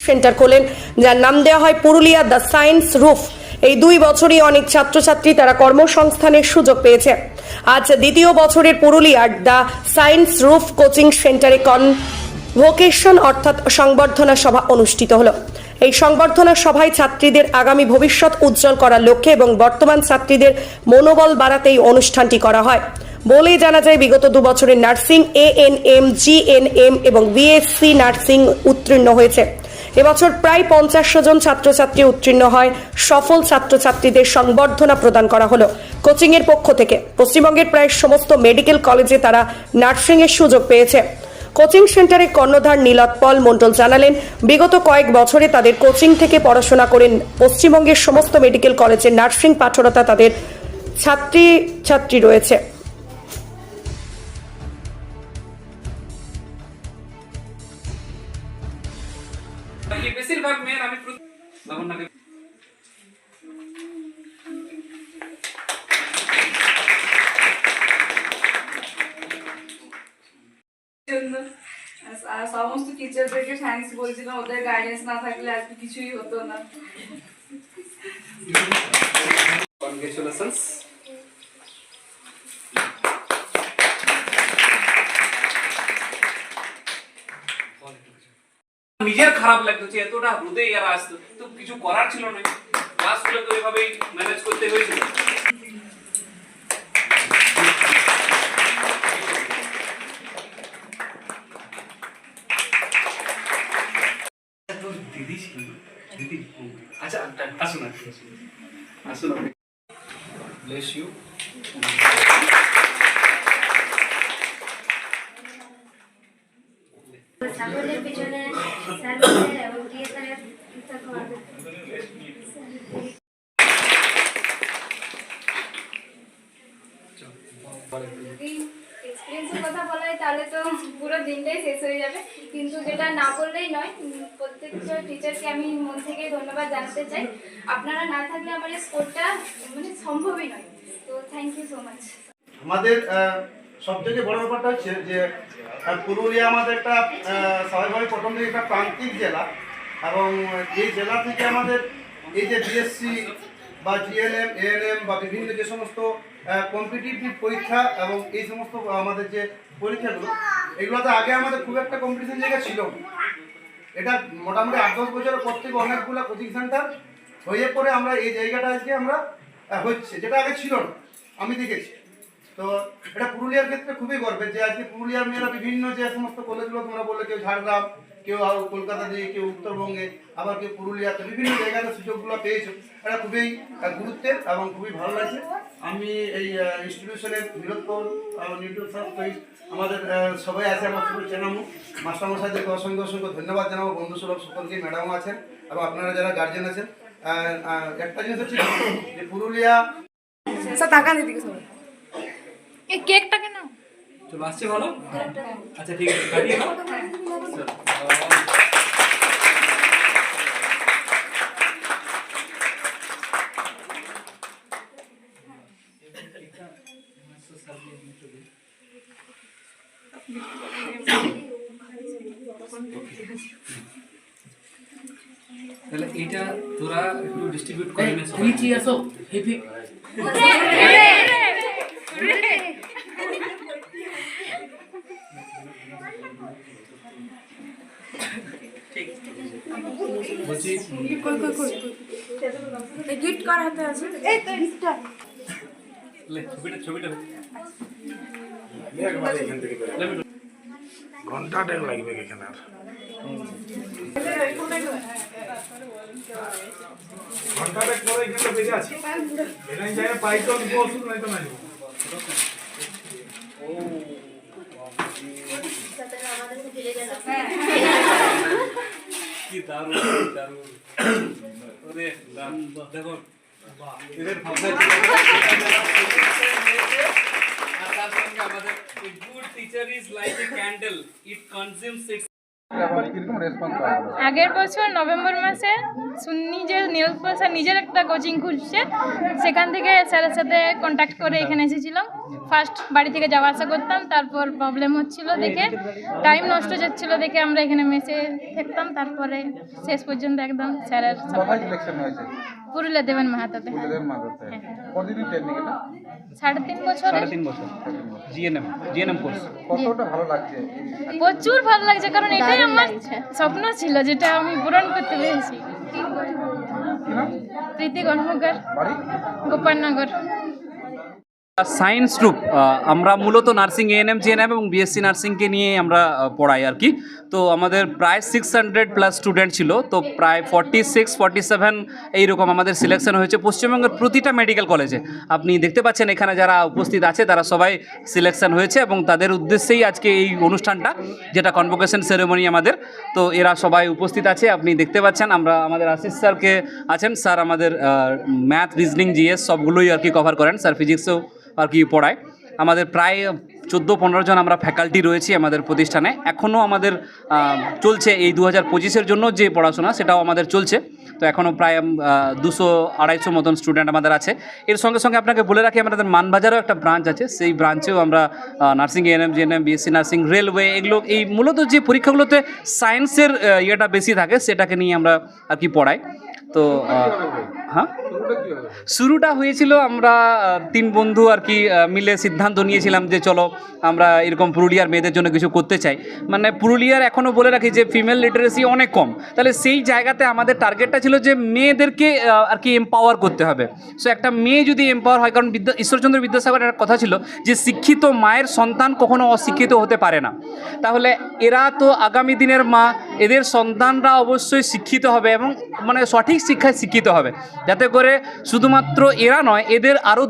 Centre খোলেন, যার নাম দেওয়া হয় পুরুলিয়া দ্য সায়েন্স রুফ। এই 2 বছরই অনেক ছাত্রছাত্রী তারা কর্মসংস্থানের সুযোগ পেয়েছে। আজ দ্বিতীয় বছরের পুরুলিয়ার দ্য সায়েন্স রুফ কোচিং সেন্টারে ভোকেশন অর্থাৎ সংবর্ধনা সভা অনুষ্ঠিত হলো। এই সংবর্ধনা সভায় ছাত্রীদের আগামী ভবিষ্যৎ উজ্জ্বল করার লক্ষ্যে এবং বর্তমান ছাত্রীদের মনোবল বাড়াতে এই অনুষ্ঠানটি করা হয় বলেই জানা যায়। বিগত 2 বছরের নার্সিং, ANM, GNM এবং BSc নার্সিং উত্তীর্ণ হয়েছে। এবছর প্রায় 50 জন ছাত্রছাত্রী উত্তীর্ণ হয়। সফল ছাত্রছাত্রীদের সংবর্ধনা প্রদান করা হলো কোচিং এর পক্ষ থেকে। পশ্চিমবঙ্গের প্রায় সমস্ত মেডিকেল কলেজে তারা নার্সিং এর সুযোগ পেয়েছে। কোচিং সেন্টারে কর্ণধার নীলোৎপল মণ্ডল জানালেন, বিগত কয়েক বছরে তাদের কোচিং থেকে পড়াশোনা করেন পশ্চিমবঙ্গের সমস্ত মেডিকেল কলেজে নার্সিং পাঠরতা তাদের ছাত্রী রয়েছে। বেশিরভাগ মেয়ের আমি সমস্ত টিচারদেরকে থ্যাঙ্কস বলছিলাম, ওদের গাইডেন্স না থাকলে আজকে কিছুই হতো না। কনগ্রাচুলেশনস। নিজের খারাপ লাগতো যে এতটা রোদে এরা আসতো, তো কিছু করার ছিল না, ক্লাসগুলো তো এভাবেই ম্যানেজ করতে হয়েছিল। দিদি ছিল, দিদি আচ্ছা আসুন আসুন, ব্লেস ইউ। ছাগলের পিছনে সার্ভিসের এবং টিএসআরের যদি এক্সপিরিয়েন্সের কথা বলা হয় তাহলে তো পুরো দিনটাই শেষ হয়ে যাবে, কিন্তু যেটা না বললেই নয়, প্রত্যেকটা টিচারকে আমি মন থেকে ধন্যবাদ জানাতে চাই। আপনারা না থাকলে আমার এই স্কোরটা মানে সম্ভবই নয়। তো থ্যাংক ইউ সো মাচ। আমাদের সবথেকে বড় ব্যাপারটা হচ্ছে যে পুরুলিয়া আমাদের একটা স্বাভাবিকভাবে প্রথম দিকে একটা প্রান্তিক জেলা, এবং এই জেলা থেকে আমাদের এই যে BSc বা GNM, ANM বা বিভিন্ন যে সমস্ত কম্পিটিটিভ পরীক্ষা এবং এই সমস্ত আমাদের যে পরীক্ষাগুলো, এগুলোতে আগে আমাদের খুব একটা কম্পিটিশন জায়গা ছিল না। এটা মোটামুটি 8-10 বছরের পর থেকে অনেকগুলো কোচিং সেন্টার হয়ে পরে আমরা এই জায়গাটা আজকে আমরা হচ্ছে, যেটা আগে ছিল না আমি দেখেছি। তো এটা পুরুলিয়ার ক্ষেত্রে খুবই গর্বের যে আজকে পুরুলিয়ার মেয়েরা বিভিন্ন যে সমস্ত কলেজগুলো তোমরা বললে, কেউ ঝাড়গ্রাম, কেউ কলকাতা দিয়ে, কেউ উত্তরবঙ্গে, আবার কেউ পুরুলিয়াতে, বিভিন্ন জায়গাতে সুযোগগুলো পেয়েছো। এটা খুবই গুরুত্বের এবং খুবই ভালো লাগছে। আমি এই ইনস্টিটিউশনের নীলোৎপল নিউট্রিশন আমাদের সবাই আছে, আমার শুধু চেনামু মাস্টারমশাইদেরকে অসংখ্য অসংখ্য ধন্যবাদ জানাবো, বন্ধু সুলভ সকলকে, ম্যাডামও আছেন এবং আপনারা যারা গার্জেন আছেন। একটা জিনিস হচ্ছে যে পুরুলিয়া এই কেকটা কেন চলো আসছে ভালো। আচ্ছা ঠিক আছে, কাটিয়ে নাও। তাহলে এইটা তোরা একটু ডিস্ট্রিবিউট করে নে সবাই। কি আসো হেভি বলছি গিফট কর হাতে আছে, এই তো গিফটটা লে ছবিটা ঘন্টা টাইম লাগবে এখানে, আর ঘন্টা টাইম পরে এখানে বেজে আছে এখানে যায় পাই তো বসুন নাই তো নাই। ও কি দারুণ দারুণ, ওরে দেখো এদের ভাবনা আর তার সঙ্গে আমাদের good teacher is like a candle, it consumes it's. আগের বছর নভেম্বর মাসে শুনি যে নীলোৎপল স্যার নিজের একটা কোচিং খুলছে, সেখান থেকে স্যারের সাথে কন্ট্যাক্ট করে এখানে এসেছিলাম। ফার্স্ট বাড়ি থেকে যাওয়া আসা করতাম, তারপর প্রবলেম হচ্ছিল দেখে, টাইম নষ্ট যাচ্ছিল দেখে আমরা এখানে মেসে থাকতাম। তারপরে শেষ পর্যন্ত একদম স্যারের কোথায় সিলেকশন হয়েছে? পুরুলিয়া দেবেন মাহাতোতে। পুরুলিয়ার মাধ্যমে কতদিন ট্রেনিং এটা? 3.5 বছর। 3.5 বছর জিএনএম কোর্স। কতটা ভালো লাগছে? প্রচুর ভালো লাগছে, কারণ এটাই আমার স্বপ্ন ছিল, যেটা আমি পূরণ করতে পেরেছি। কি নাম? প্রীতি কর্মকার, বাড়ি? গোপালনগর। সায়েন্স গ্রুপ আমরা মূলত নার্সিং এএনএম জিএনএম এবং বিএসসি নার্সিংকে নিয়ে আমরা পড়াই আর কি। তো আমাদের প্রায় 600+ স্টুডেন্ট ছিল, তো প্রায় 46-47 এইরকম আমাদের সিলেকশন হয়েছে পশ্চিমবঙ্গের প্রতিটা মেডিকেল কলেজে। আপনি দেখতে পাচ্ছেন এখানে যারা উপস্থিত আছে তারা সবাই সিলেকশন হয়েছে এবং তাদের উদ্দেশ্যেই আজকে এই অনুষ্ঠানটা, যেটা কনভোকেশন সেরেমনি আমাদের। তো এরা সবাই উপস্থিত আছে, আপনি দেখতে পাচ্ছেন। আমরা আমাদের আশিস স্যারকে আছেন, স্যার আমাদের ম্যাথ, রিজনিং, জিএস সবগুলোই আর কি কভার করেন, স্যার ফিজিক্সও আর কি পড়ায়। আমাদের প্রায় 14-15 জন আমরা ফ্যাকাল্টি রয়েছি আমাদের প্রতিষ্ঠানে। এখনও আমাদের চলছে এই 2025-এর জন্য যে পড়াশোনা, সেটাও আমাদের চলছে। তো এখনও প্রায় 200-250 মতন স্টুডেন্ট আমাদের আছে। এর সঙ্গে সঙ্গে আপনাকে বলে রাখি, আমাদের মানবাজারেও একটা ব্রাঞ্চ আছে, সেই ব্রাঞ্চেও আমরা nursing ANM GNM BSc nursing, railway, এগুলো এই মূলত যে পরীক্ষাগুলোতে সায়েন্সের ইয়েটা বেশি থাকে সেটাকে নিয়ে আমরা আর কি পড়াই। তো হ্যাঁ, শুরুটা হয়েছিল আমরা 3 বন্ধু আর কি মিলে সিদ্ধান্ত নিয়েছিলাম যে চলো আমরা এরকম পুরুলিয়ার মেয়েদের জন্য কিছু করতে চাই। মানে পুরুলিয়ার এখনও বলে রাখি যে ফিমেল লিটারেসি অনেক কম, তাহলে সেই জায়গাতে আমাদের টার্গেটটা ছিল যে মেয়েদেরকে আর কি এম্পাওয়ার করতে হবে। সো একটা মেয়ে যদি এম্পাওয়ার হয়, কারণ ঈশ্বরচন্দ্র বিদ্যাসাগরের একটা কথা ছিল যে শিক্ষিত মায়ের সন্তান কখনো অশিক্ষিত হতে পারে না। তাহলে এরা তো আগামী দিনের মা, এদের সন্তানরা অবশ্যই শিক্ষিত হবে এবং মানে সঠিক শিক্ষায় শিক্ষিত হবে, যাতে করে শুধুমাত্র এরা নয়, এদের আরও